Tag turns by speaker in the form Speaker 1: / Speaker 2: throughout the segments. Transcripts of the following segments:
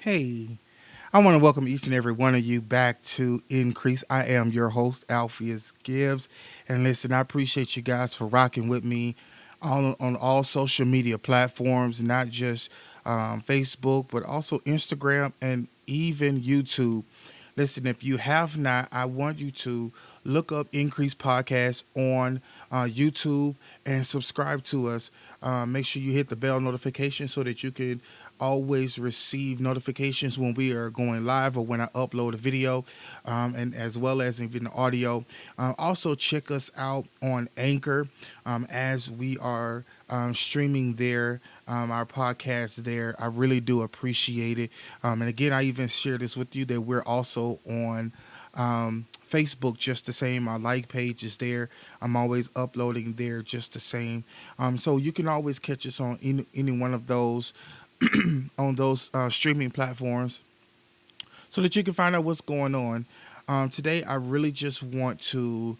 Speaker 1: Hey, I want to welcome each and every one of you back to Increase. I am your host, Alpheus Gibbs. And listen, I appreciate you guys for rocking with me on all social media platforms, not just Facebook, but also Instagram and even YouTube. Listen, if you have not, I want you to look up Increase Podcast on YouTube and subscribe to us. Make sure you hit the bell notification so that you can always receive notifications when we are going live or when I upload a video, and as well as even audio. Also, check us out on Anchor as we are streaming there, our podcast there. I really do appreciate it. And again, I even share this with you that we're also on Facebook just the same. Our like page is there. I'm always uploading there just the same. So you can always catch us on any one of those on those streaming platforms so that you can find out what's going on. Today, I really just want to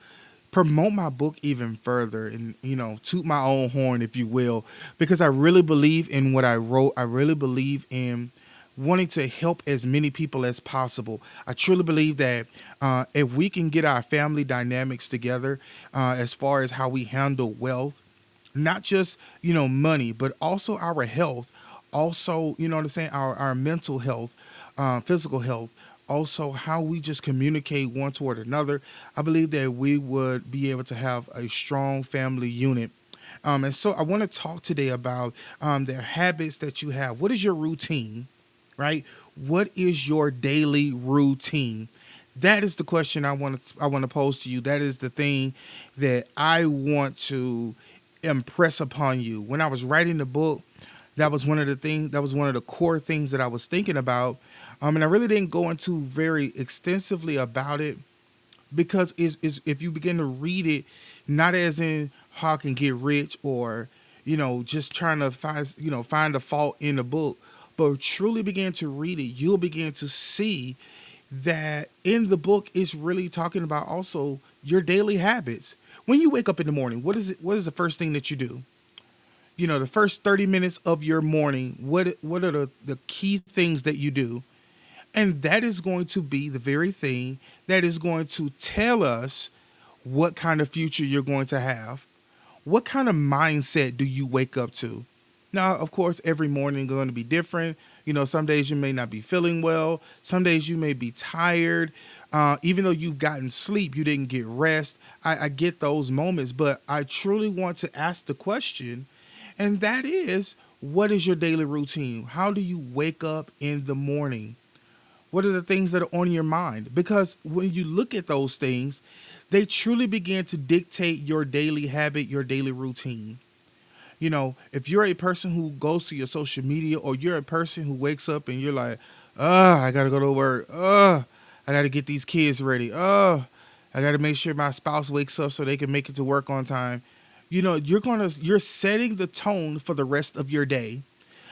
Speaker 1: promote my book even further and, toot my own horn, if you will, because I really believe in what I wrote. I really believe in wanting to help as many people as possible. I truly believe that if we can get our family dynamics together as far as how we handle wealth, not just money, but also our health, also what I'm saying, our mental health, physical health, also how we just communicate one toward another. I believe that we would be able to have a strong family unit. And so I want to talk today about the habits that you have. What is your routine, right? What is your daily routine? That is the question I want to pose to you. That is the thing that I want to impress upon you. When I was writing the book, that was one of the things. That was one of the core things that I was thinking about, and I really didn't go into very extensively about it because is if you begin to read it, not as in how I can get rich or just trying to find a fault in the book, but truly begin to read it, you'll begin to see that in the book is really talking about also your daily habits. When you wake up in the morning, what is the first thing that you do? The first 30 minutes of your morning, what are the key things that you do? And that is going to be the very thing that is going to tell us what kind of future you're going to have. What kind of mindset do you wake up to? Now, of course, every morning is going to be different. Some days you may not be feeling well. Some days you may be tired. Even though you've gotten sleep, you didn't get rest. I get those moments, but I truly want to ask the question, and that is, what is your daily routine? How do you wake up in the morning? What are the things that are on your mind? Because when you look at those things, they truly begin to dictate your daily habit, your daily routine. If you're a person who goes to your social media, or you're a person who wakes up and you're like, I got to go to work. I got to get these kids ready. I got to make sure my spouse wakes up so they can make it to work on time. You're setting the tone for the rest of your day.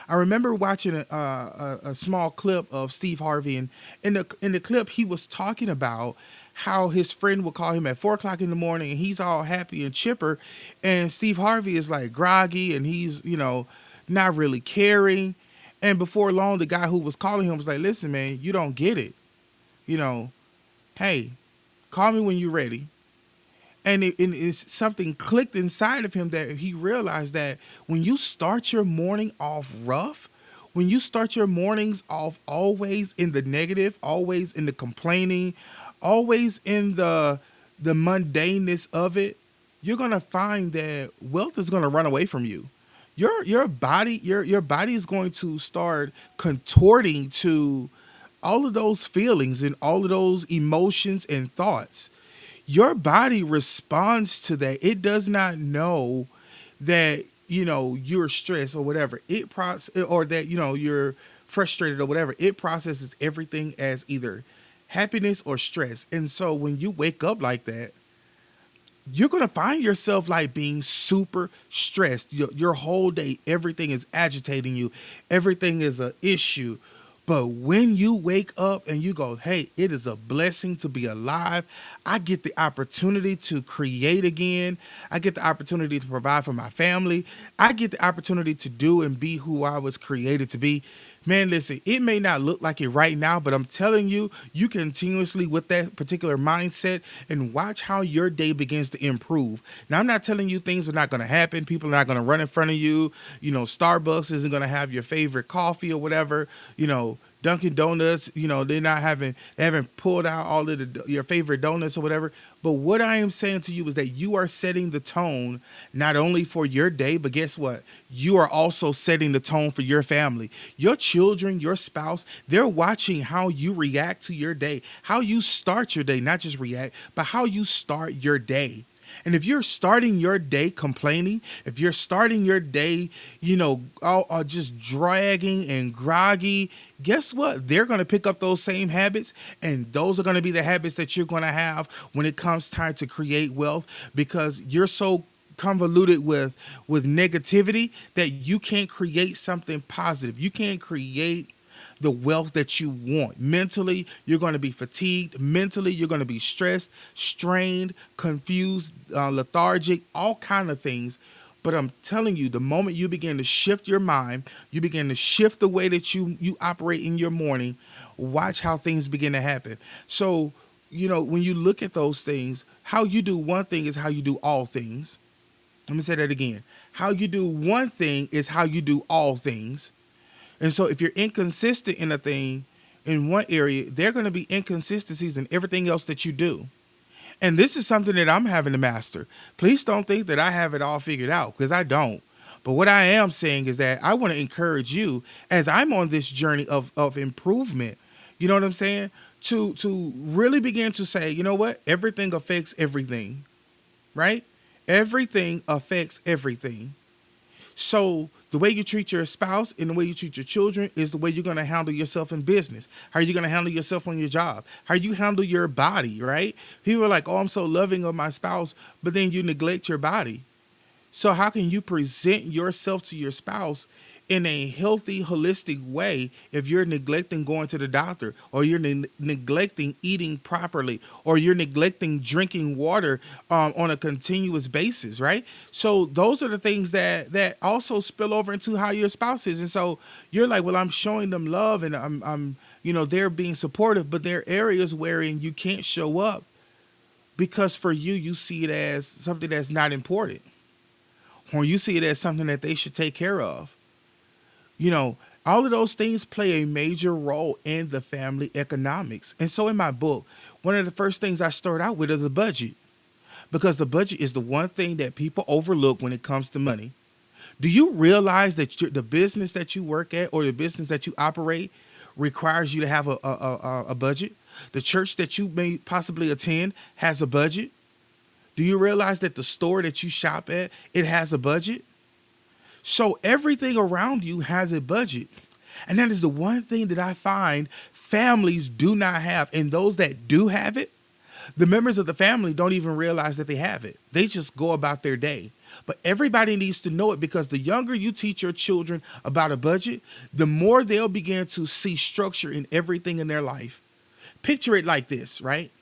Speaker 1: I remember watching a small clip of Steve Harvey, and in the clip he was talking about how his friend would call him at 4 o'clock in the morning, and he's all happy and chipper, and Steve Harvey is like groggy, and he's not really caring. And before long, the guy who was calling him was like, "Listen, man, you don't get it. You know, hey, call me when you're ready." And it's something clicked inside of him that he realized that when you start your morning off rough, when you start your mornings off always in the negative, always in the complaining, always in the mundaneness of it, you're gonna find that wealth is gonna run away from you. Your body is going to start contorting to all of those feelings and all of those emotions and thoughts. Your body responds to that. It does not know that you're stressed or whatever. Or that you're frustrated or whatever. It processes everything as either happiness or stress. And so when you wake up like that, you're gonna find yourself like being super stressed. Your whole day, everything is agitating you. Everything is an issue. But when you wake up and you go, hey, it is a blessing to be alive. I get the opportunity to create again. I get the opportunity to provide for my family. I get the opportunity to do and be who I was created to be. Man, listen, it may not look like it right now, but I'm telling you, you continuously with that particular mindset and watch how your day begins to improve. Now, I'm not telling you things are not going to happen. People are not going to run in front of you. Starbucks isn't going to have your favorite coffee or whatever. Dunkin' Donuts, they haven't pulled out all of your favorite donuts or whatever. But what I am saying to you is that you are setting the tone not only for your day, but guess what? You are also setting the tone for your family. Your children, your spouse, they're watching how you react to your day, how you start your day, not just react, but how you start your day. And if you're starting your day complaining, if you're starting your day, just dragging and groggy, guess what? They're going to pick up those same habits, and those are going to be the habits that you're going to have when it comes time to create wealth, because you're so convoluted with negativity that you can't create something positive. You can't create the wealth that you want. Mentally, you're going to be fatigued. Mentally, you're going to be stressed, strained, confused, lethargic, all kind of things. But I'm telling you, the moment you begin to shift your mind, you begin to shift the way that you operate in your morning, watch how things begin to happen. So, when you look at those things, how you do one thing is how you do all things. Let me say that again. How you do one thing is how you do all things. And so if you're inconsistent in a thing in one area, there are going to be inconsistencies in everything else that you do. And this is something that I'm having to master. Please don't think that I have it all figured out, because I don't. But what I am saying is that I want to encourage you, as I'm on this journey of improvement, you know what I'm saying? To really begin to say, you know what? Everything affects everything, right? Everything affects everything. So the way you treat your spouse and the way you treat your children is the way you're going to handle yourself in business. How are you going to handle yourself on your job? How you handle your body, right? People are like, oh, I'm so loving of my spouse, but then you neglect your body. So how can you present yourself to your spouse in a healthy, holistic way if you're neglecting going to the doctor, or you're neglecting eating properly, or you're neglecting drinking water on a continuous basis, right? So those are the things that also spill over into how your spouse is. And so you're like, well, I'm showing them love, and I'm they're being supportive, but there are areas wherein you can't show up because for you see it as something that's not important, or you see it as something that they should take care of. All of those things play a major role in the family economics. And so in my book, one of the first things I start out with is a budget, because the budget is the one thing that people overlook when it comes to money. Do you realize that the business that you work at or the business that you operate requires you to have a budget? The church that you may possibly attend has a budget. Do you realize that the store that you shop at, it has a budget? So everything around you has a budget. And that is the one thing that I find families do not have. And those that do have it, the members of the family don't even realize that they have it. They just go about their day. But everybody needs to know it, because the younger you teach your children about a budget, the more they'll begin to see structure in everything in their life. Picture it like this, right?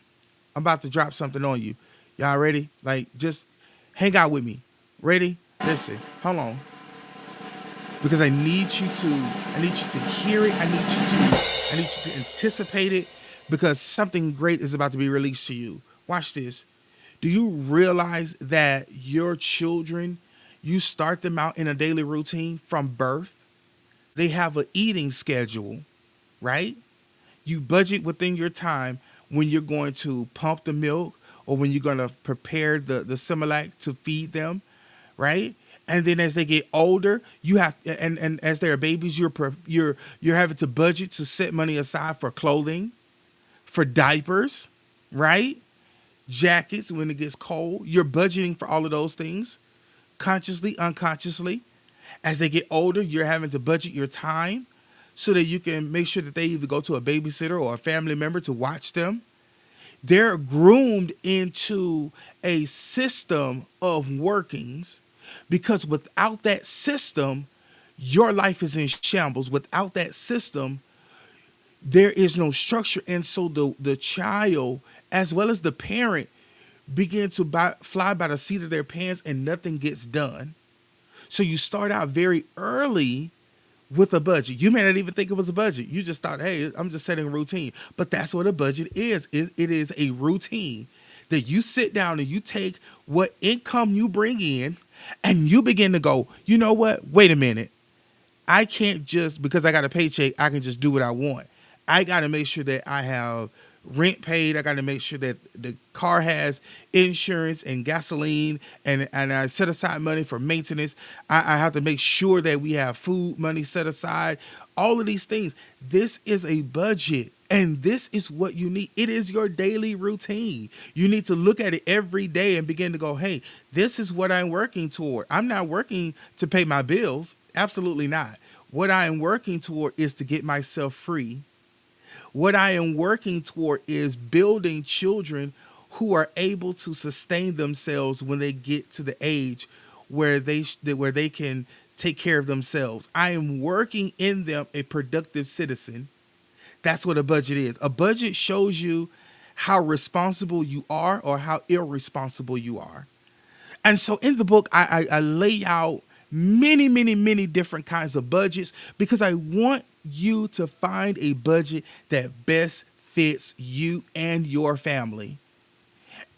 Speaker 1: I'm about to drop something on you. Y'all ready? Like, just hang out with me. Ready? Listen, hold on. Because I need you to hear it. I need you to anticipate it, because something great is about to be released to you. Watch this. Do you realize that your children, you start them out in a daily routine from birth? They have an eating schedule, right? You budget within your time when you're going to pump the milk, or when you're going to prepare the Similac to feed them, right? And then as they get older, you have, and as they're babies, you're having to budget to set money aside for clothing, for diapers, right? Jackets when it gets cold. You're budgeting for all of those things, consciously, unconsciously. As they get older, you're having to budget your time so that you can make sure that they either go to a babysitter or a family member to watch them. They're groomed into a system of workings, because without that system, your life is in shambles. Without that system, there is no structure. And so the child, as well as the parent, begin to fly by the seat of their pants, and nothing gets done. So you start out very early with a budget. You may not even think it was a budget. You just thought, hey, I'm just setting a routine. But that's what a budget is. It is a routine that you sit down and you take what income you bring in and you begin to go, you know what? Wait a minute. I can't just, because I got a paycheck, I can just do what I want. I got to make sure that I have rent paid. I got to make sure that the car has insurance and gasoline, and I set aside money for maintenance. I have to make sure that we have food money set aside. All of these things. This is a budget. And this is what you need. It is your daily routine. You need to look at it every day and begin to go, hey, this is what I'm working toward. I'm not working to pay my bills. Absolutely not. What I am working toward is to get myself free. What I am working toward is building children who are able to sustain themselves when they get to the age where they can take care of themselves. I am working in them a productive citizen. That's what a budget is. A budget shows you how responsible you are or how irresponsible you are. And so in the book, I lay out many, many, many different kinds of budgets because I want you to find a budget that best fits you and your family.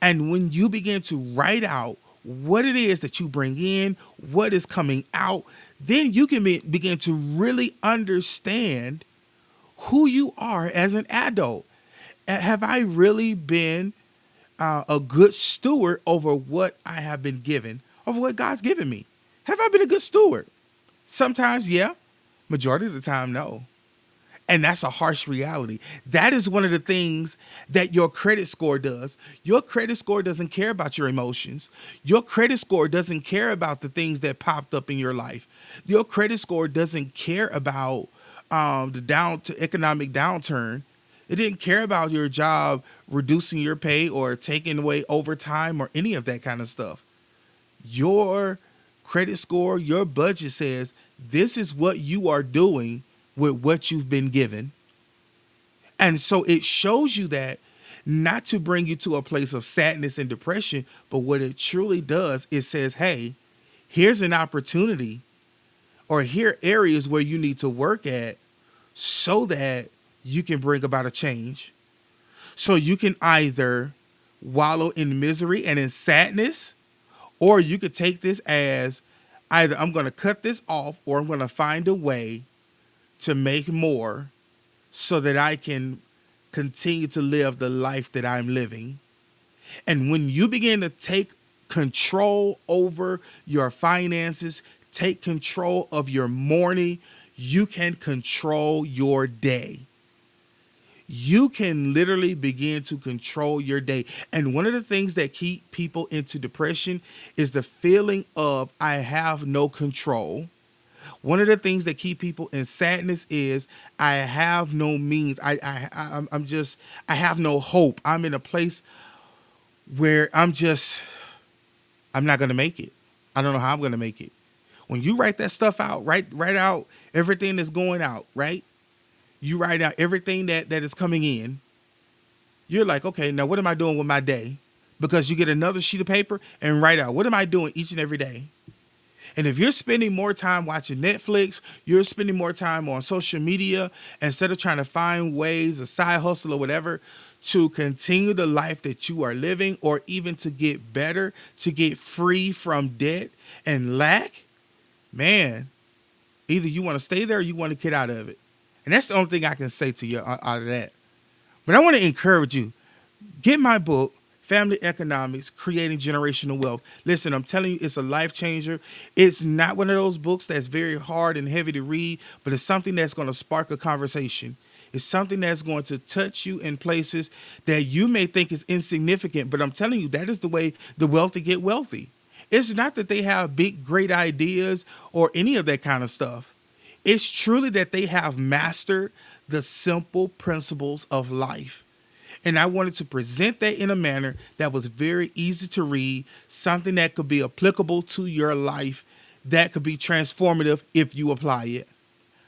Speaker 1: And when you begin to write out what it is that you bring in, what is coming out, then you can begin to really understand who you are as an adult. Have I really been a good steward over what I have been given, over what God's given me? Have I been a good steward? Sometimes, yeah. Majority of the time, no. And that's a harsh reality. That is one of the things that your credit score does. Your credit score doesn't care about your emotions. Your credit score doesn't care about the things that popped up in your life. Your credit score doesn't care about the economic downturn. It didn't care about your job reducing your pay or taking away overtime or any of that kind of stuff. Your credit score, your budget says this is what you are doing with what you've been given. And so it shows you that not to bring you to a place of sadness and depression, but what it truly does, it says, hey, here's an opportunity, or here are areas where you need to work at so that you can bring about a change. So you can either wallow in misery and in sadness, or you could take this as either I'm going to cut this off or I'm going to find a way to make more so that I can continue to live the life that I'm living. And when you begin to take control over your finances, take control of your morning, you can control your day. You can literally begin to control your day. And one of the things that keep people into depression is the feeling of I have no control. One of the things that keep people in sadness is I have no means. I have no hope. I'm in a place where I'm not going to make it. I don't know how I'm going to make it. When you write that stuff out, write out everything that's going out, right? You write out everything that is coming in. You're like, okay, now what am I doing with my day? Because you get another sheet of paper and write out, what am I doing each and every day? And if you're spending more time watching Netflix, you're spending more time on social media instead of trying to find ways, a side hustle or whatever, to continue the life that you are living, or even to get better, to get free from debt and lack, man, either you want to stay there or you want to get out of it. And that's the only thing I can say to you out of that. But I want to encourage you, get my book, Family Economics, Creating Generational Wealth. Listen, I'm telling you, it's a life changer. It's not one of those books that's very hard and heavy to read, but it's something that's going to spark a conversation. It's something that's going to touch you in places that you may think is insignificant, but I'm telling you, that is the way the wealthy get wealthy. It's not that they have big, great ideas or any of that kind of stuff. It's truly that they have mastered the simple principles of life. And I wanted to present that in a manner that was very easy to read, something that could be applicable to your life, that could be transformative if you apply it.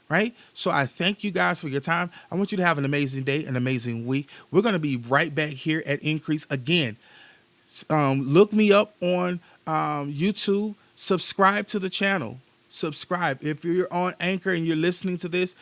Speaker 1: Right? So I thank you guys for your time. I want you to have an amazing day, an amazing week. We're going to be right back here at Increase again. Look me up on YouTube. Subscribe to the channel. subscribe. If you're on Anchor and you're listening to this,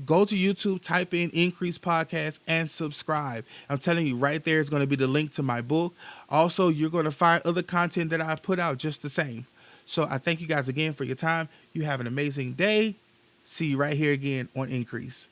Speaker 1: go to YouTube, type in Increase Podcast, and subscribe. I'm telling you, right there is going to be the link to my book. Also, you're going to find other content that I put out just the same. So I thank you guys again for your time. You have an amazing day. See you right here again on Increase.